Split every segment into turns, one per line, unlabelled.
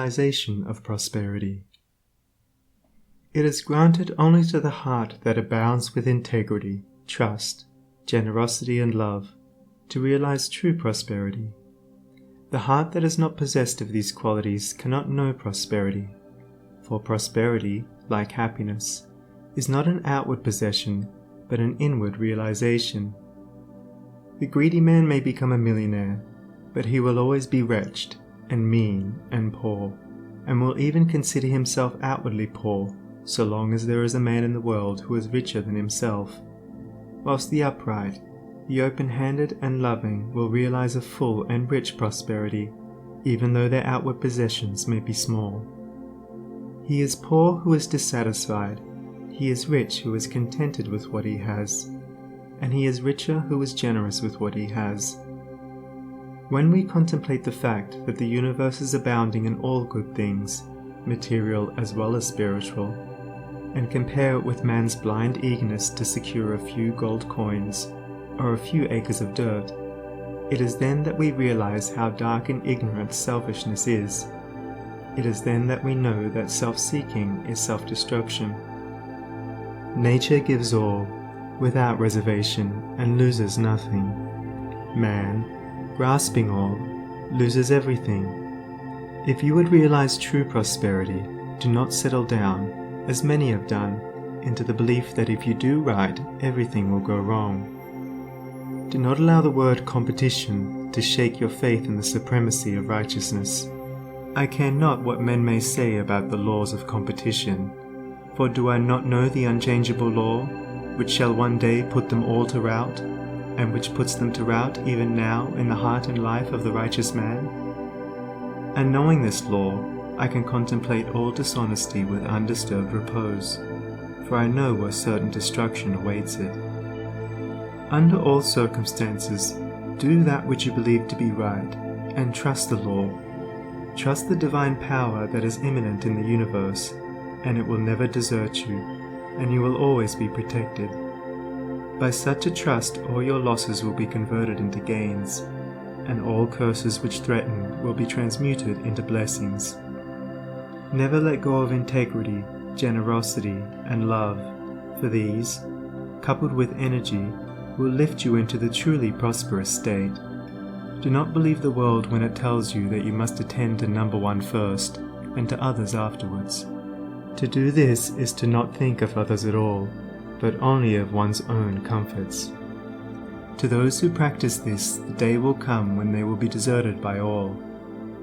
realization of prosperity. It is granted only to the heart that abounds with integrity, trust, generosity, and love to realize true prosperity. The heart that is not possessed of these qualities cannot know prosperity, for prosperity, like happiness, is not an outward possession but an inward realization. The greedy man may become a millionaire, but he will always be wretched and mean and poor, and will even consider himself outwardly poor so long as there is a man in the world who is richer than himself, whilst the upright, the open-handed and loving will realize a full and rich prosperity, even though their outward possessions may be small. He is poor who is dissatisfied, he is rich who is contented with what he has, and he is richer who is generous with what he has. When we contemplate the fact that the universe is abounding in all good things, material as well as spiritual, and compare it with man's blind eagerness to secure a few gold coins or a few acres of dirt, it is then that we realize how dark and ignorant selfishness is. It is then that we know that self-seeking is self-destruction. Nature gives all, without reservation, and loses nothing. Man, grasping all, loses everything. If you would realize true prosperity, do not settle down, as many have done, into the belief that if you do right, everything will go wrong. Do not allow the word competition to shake your faith in the supremacy of righteousness. I care not what men may say about the laws of competition, for do I not know the unchangeable law, which shall one day put them all to rout, and which puts them to rout even now in the heart and life of the righteous man? And knowing this law, I can contemplate all dishonesty with undisturbed repose, for I know where certain destruction awaits it. Under all circumstances, do that which you believe to be right, and trust the law. Trust the divine power that is immanent in the universe, and it will never desert you, and you will always be protected. By such a trust all your losses will be converted into gains, and all curses which threaten will be transmuted into blessings. Never let go of integrity, generosity, and love, for these, coupled with energy, will lift you into the truly prosperous state. Do not believe the world when it tells you that you must attend to number one first, and to others afterwards. To do this is to not think of others at all, but only of one's own comforts. To those who practice this, the day will come when they will be deserted by all,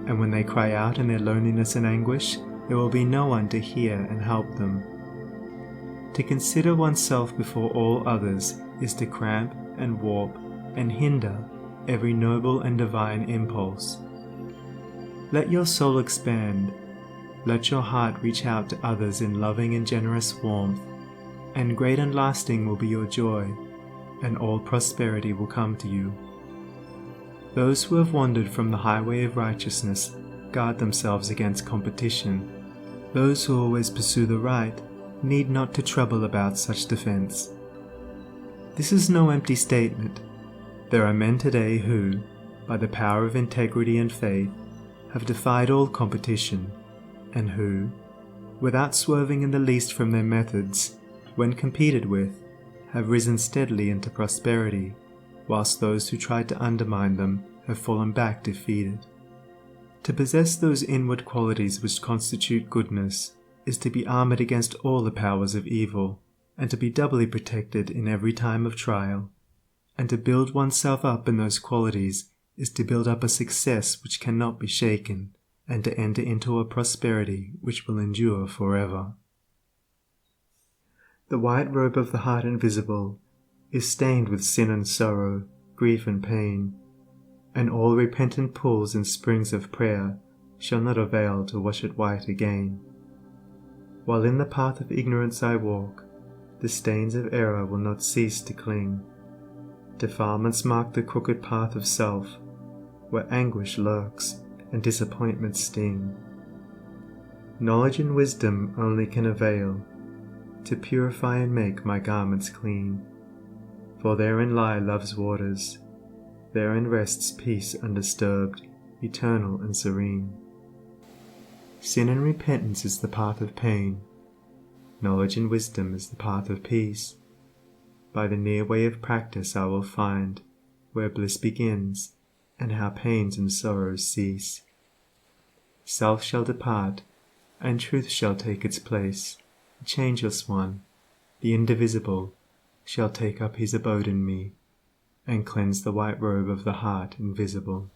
and when they cry out in their loneliness and anguish, there will be no one to hear and help them. To consider oneself before all others is to cramp and warp and hinder every noble and divine impulse. Let your soul expand, let your heart reach out to others in loving and generous warmth, and great and lasting will be your joy, and all prosperity will come to you. Those who have wandered from the highway of righteousness guard themselves against competition. Those who always pursue the right need not to trouble about such defense. This is no empty statement. There are men today who, by the power of integrity and faith, have defied all competition, and who, without swerving in the least from their methods, when competed with, have risen steadily into prosperity, whilst those who tried to undermine them have fallen back defeated. To possess those inward qualities which constitute goodness is to be armored against all the powers of evil, and to be doubly protected in every time of trial. And to build oneself up in those qualities is to build up a success which cannot be shaken, and to enter into a prosperity which will endure forever. The white robe of the heart invisible is stained with sin and sorrow, grief and pain, and all repentant pools and springs of prayer shall not avail to wash it white again. While in the path of ignorance I walk, the stains of error will not cease to cling. Defilements mark the crooked path of self, where anguish lurks and disappointments sting. Knowledge and wisdom only can avail to purify and make my garments clean, for therein lie love's waters, therein rests peace undisturbed, eternal and serene. Sin and repentance is the path of pain, knowledge and wisdom is the path of peace. By the near way of practice I will find where bliss begins, and how pains and sorrows cease. Self shall depart, and truth shall take its place. The changeless one, the indivisible, shall take up his abode in me, and cleanse the white robe of the heart invisible.